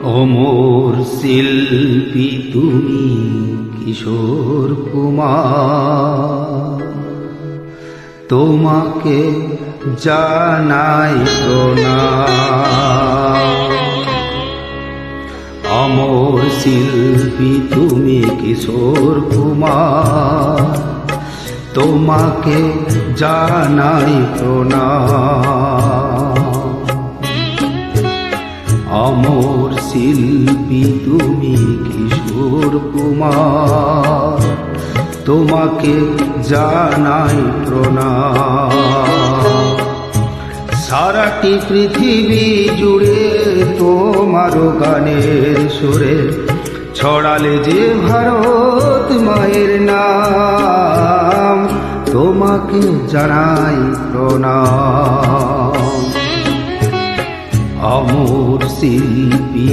অমর শিল্পী তুমি কিশোর কুমার, তোমাকে জানাই প্রণাম। অমর শিল্পী তুমি কিশোর কুমার, তোমাকে জানাই প্রণাম। অমর শিল্পী তুমি কিশোর কুমার, তোমাকে জানাই প্রণাম। সারাটি পৃথিবী জুড়ে তোমার গানের সুরে ছড়ালে যে ভারত মায়ের নাম, তোমাকে জানাই প্রণাম। অমর শিল্পী